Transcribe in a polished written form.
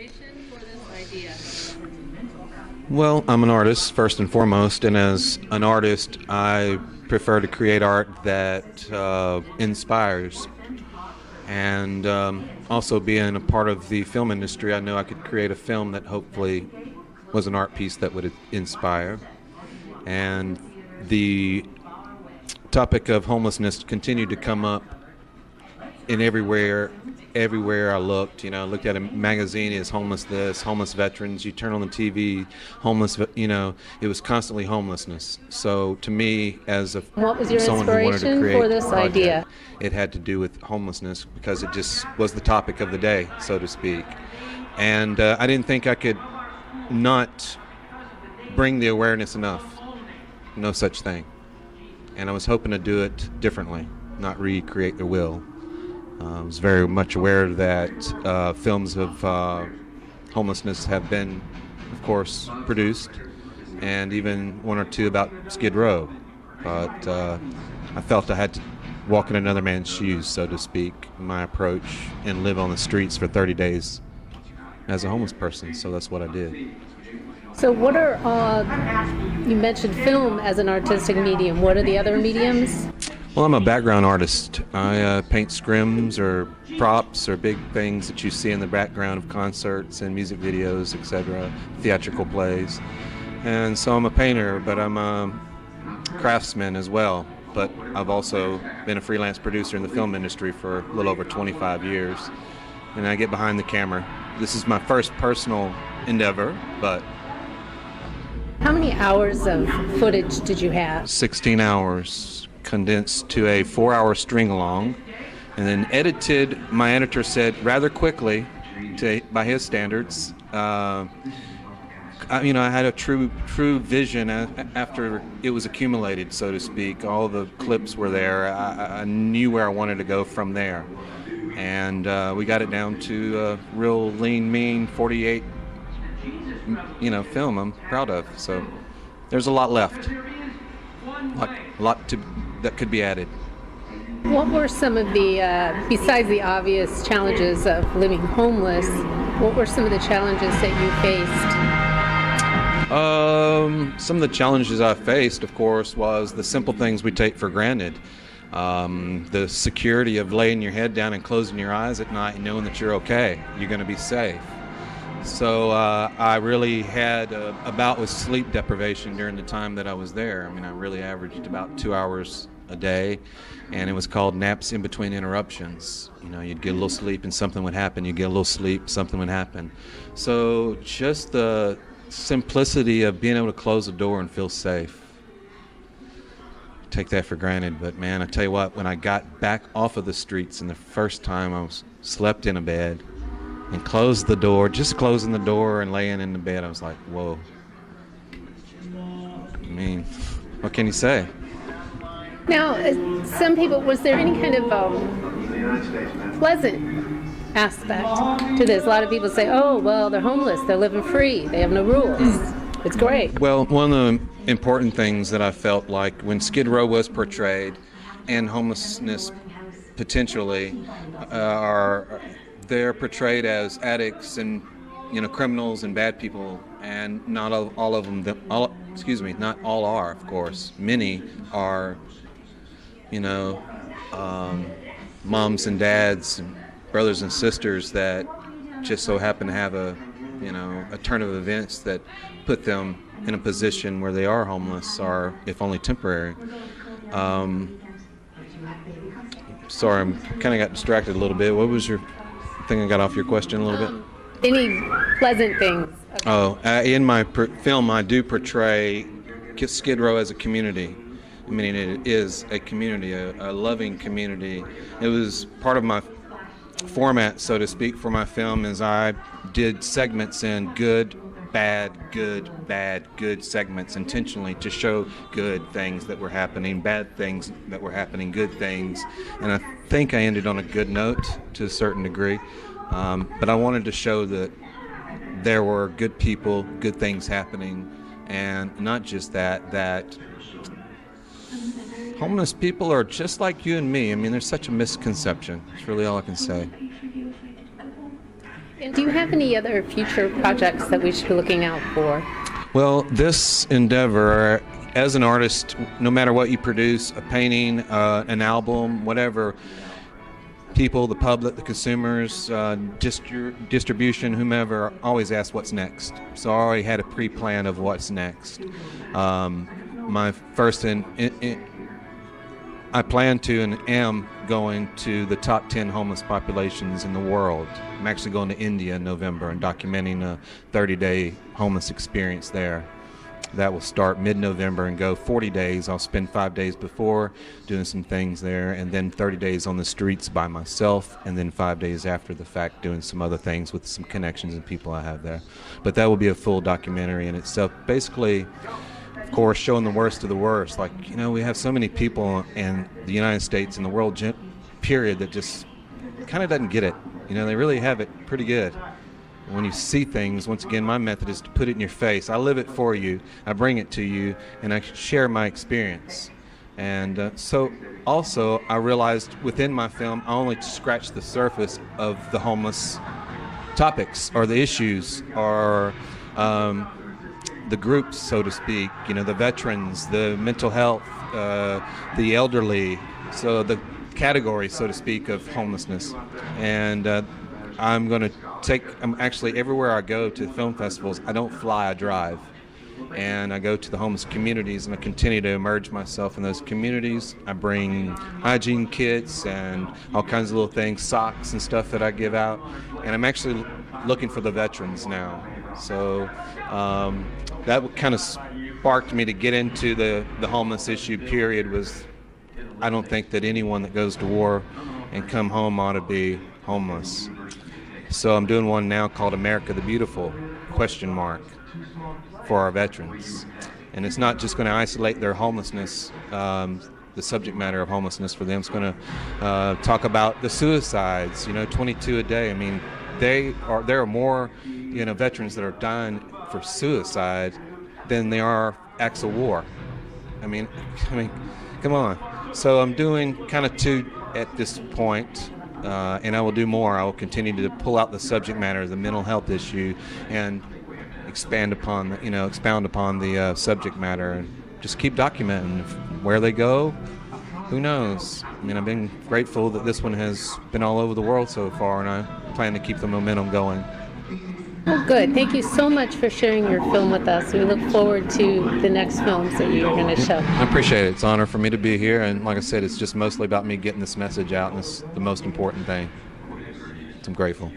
inspiration for this idea? Well, I'm an artist first and foremost, and as an artist, I prefer to create art that inspires. And also being a part of the film industry, I know I could create a film that hopefully was an art piece that would inspire. And the topic of homelessness continued to come up in everywhere I looked. I looked at a magazine, is homelessness, homeless veterans. You turn on the TV, homeless, it was constantly homelessness. So to me, as what was your someone who wanted to inspiration create for this project, idea? it had to do with homelessness because it just was the topic of the day, so to speak. And I didn't think I could not bring the awareness enough. No such thing. And I was hoping to do it differently, not recreate the wheel. I was very much aware that films of homelessness have been, of course, produced, and even one or two about Skid Row. But I felt I had to walk in another man's shoes, so to speak, in my approach, and live on the streets for 30 days as a homeless person. So that's what I did. So what are, you mentioned film as an artistic medium. What are the other mediums? Well, I'm a background artist. I paint scrims or props or big things that you see in the background of concerts and music videos, etc., theatrical plays. And so I'm a painter, but I'm a craftsman as well. But I've also been a freelance producer in the film industry for a little over 25 years. And I get behind the camera. This is my first personal endeavor, but... How many hours of footage did you have? 16 hours. Condensed to a 4-hour string along, and then edited, my editor said, rather quickly by his standards. I had a true vision after it was accumulated, so to speak. All the clips were there. I knew where I wanted to go from there, and we got it down to a real lean, mean 48 film I'm proud of. So there's a lot left, a lot that could be added. What were some of the, besides the obvious challenges of living homeless, what were some of the challenges that you faced? Some of the challenges I faced, of course, was the simple things we take for granted. The security of laying your head down and closing your eyes at night and knowing that you're okay, you're going to be safe. So I really had a bout with sleep deprivation during the time that I was there. I really averaged about 2 hours a day, and it was called naps in between interruptions. You'd get a little sleep and something would happen. You'd get a little sleep, something would happen. So just the simplicity of being able to close the door and feel safe. Take that for granted, but man, I tell you what, when I got back off of the streets and the first time I slept in a bed, and closed the door, just closing the door and laying in the bed, I was like, whoa. What can you say? Now, some people, was there any kind of pleasant aspect to this? A lot of people say, oh, well, they're homeless, they're living free, they have no rules. It's great. Well, one of the important things that I felt like when Skid Row was portrayed and homelessness potentially they're portrayed as addicts and criminals and bad people, and not all of them. Not all are, of course. Many are, moms and dads and brothers and sisters that just so happen to have a turn of events that put them in a position where they are homeless, or if only temporary. Sorry, I kind of got distracted a little bit. What was your thing? I got off your question a little bit. Any pleasant things? In my film, I do portray Skid Row as a community. It is a community, a loving community. It was part of my format, so to speak, for my film, as I did segments in good, bad, good segments intentionally to show good things that were happening, bad things that were happening, good things. And I think I ended on a good note to a certain degree. But I wanted to show that there were good people, good things happening, and not just that homeless people are just like you and me. There's such a misconception. It's really all I can say. And do you have any other future projects that we should be looking out for? Well, this endeavor, as an artist, no matter what you produce, a painting, an album, whatever, people, the public, the consumers, distribution, whomever, always ask what's next. So I already had a pre-plan of what's next. My first, I plan to and am going to the top 10 homeless populations in the world. I'm actually going to India in November and documenting a 30-day homeless experience there. That will start mid-November and go 40 days. I'll spend 5 days before doing some things there, and then 30 days on the streets by myself, and then 5 days after the fact doing some other things with some connections and people I have there. But that will be a full documentary in itself. Basically, of course, showing the worst of the worst. Like, we have so many people in the United States and the world period that just kind of doesn't get it. They really have it pretty good. When you see things, once again, my method is to put it in your face. I live it for you, I bring it to you, and I share my experience. And so also I realized within my film I only scratched the surface of the homeless topics or the issues or the groups, so to speak, the veterans, the mental health, the elderly, so the category, so to speak, of homelessness. And I'm actually, everywhere I go to film festivals, I don't fly, I drive. And I go to the homeless communities and I continue to immerse myself in those communities. I bring hygiene kits and all kinds of little things, socks and stuff that I give out. And I'm actually looking for the veterans now. So that kind of sparked me to get into the homeless issue, period. Was I don't think that anyone that goes to war and come home ought to be homeless. So I'm doing one now called America the Beautiful, ? For our veterans. And it's not just going to isolate their homelessness, the subject matter of homelessness for them. It's going to talk about the suicides, 22 a day. I mean, there are more, veterans that are dying for suicide than there are acts of war. I mean, come on. So I'm doing kind of two at this point. And I will do more. I will continue to pull out the subject matter, the mental health issue, and expound upon the subject matter, and just keep documenting where they go. Who knows? I mean, I've been grateful that this one has been all over the world so far, and I plan to keep the momentum going. Well, good. Thank you so much for sharing your film with us. We look forward to the next films that you're going to show. I appreciate it. It's an honor for me to be here, and like I said, it's just mostly about me getting this message out, and it's the most important thing. So I'm grateful.